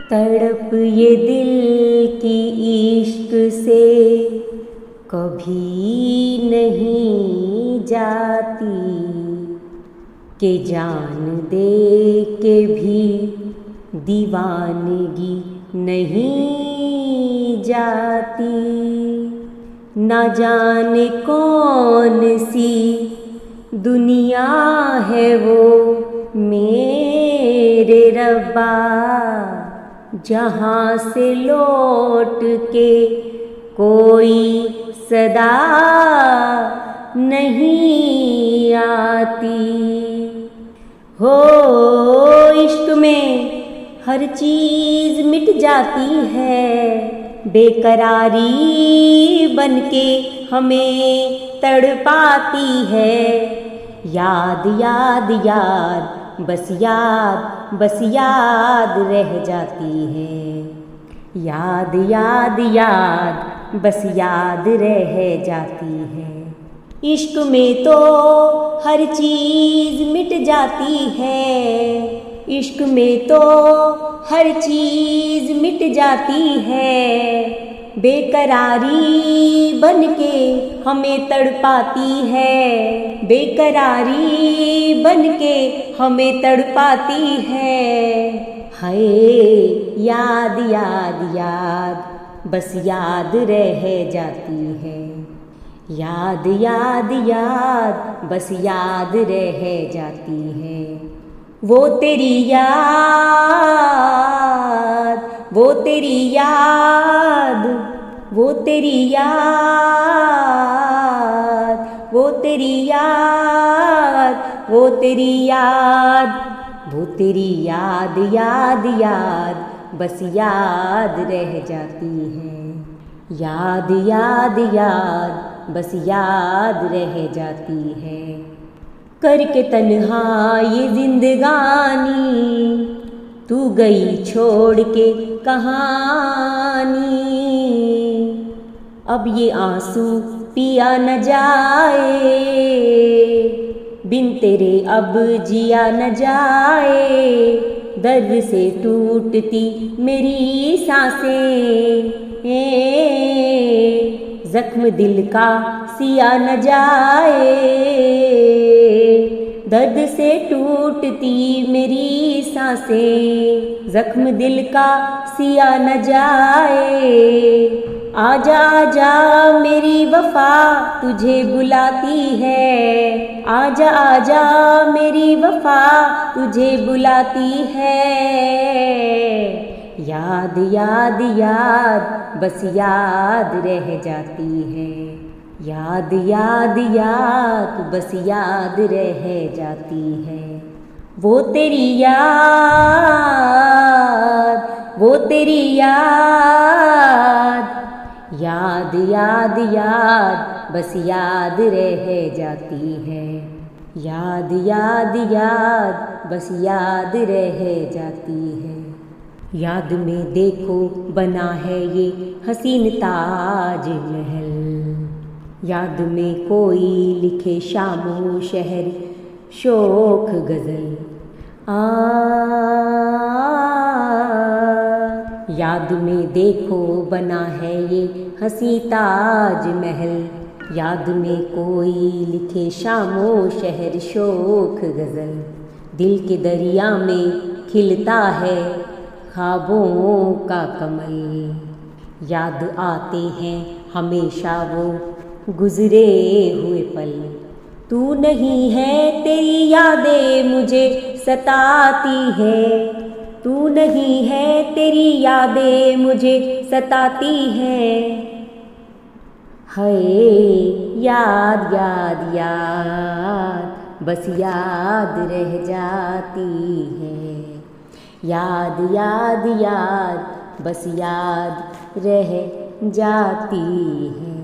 तड़प ये दिल की इश्क से कभी नहीं जाती, कि जान दे के भी दीवानगी नहीं जाती। ना जाने कौन सी दुनिया है वो मेरे रब्बा, जहाँ से लौट के कोई सदा नहीं आती। हो इश्क में हर चीज़ मिट जाती है, बेकरारी बनके हमें तड़पाती है। याद याद याद बस याद रह जाती है। याद याद याद बस याद रह जाती है। इश्क में तो हर चीज़ मिट जाती है, इश्क में तो हर चीज़ मिट जाती है। बेकरारी बनके हमें तड़पाती है, बेकरारी बनके हमें तड़पाती है। हाय याद याद याद बस याद रह जाती है। याद याद याद बस याद रह जाती है। वो तेरी याद, वो तेरी याद, वो तेरी याद, वो तेरी याद, वो तेरी याद, वो तेरी याद याद याद बस याद रह जाती है। याद याद याद बस याद रह जाती है। करके तन्हा ये जिंदगानी तू गई छोड़ के कहानी। अब ये आंसू पिया न जाए, बिन तेरे अब जिया न जाए। दर्द से टूटती मेरी सांसें, जख्म दिल का सिया न जाए। दर्द से टूटती मेरी सांसें, जख्म दिल का सिया न जाए। आजा आजा मेरी वफा तुझे बुलाती है, आजा आजा मेरी वफा तुझे बुलाती है। याद याद याद बस याद रह जाती है। याद याद याद बस याद रह जाती है। वो तेरी याद, वो तेरी याद, याद याद याद बस याद रह जाती है। याद याद याद बस याद रह जाती है। याद में देखो बना है ये हसीन ताज महल, याद में कोई लिखे शामो शहर शोख गज़ल। याद में देखो बना है ये हसी ताज महल, याद में कोई लिखे शामो शहर शोख गज़ल। दिल के दरिया में खिलता है ख्वाबों का कमल, याद आते हैं हमेशा वो गुज़रे हुए पल। तू नहीं है तेरी यादें मुझे सताती है, तू नहीं है तेरी यादें मुझे सताती है। हाय याद याद याद बस याद रह जाती है। याद याद याद बस याद रह जाती है।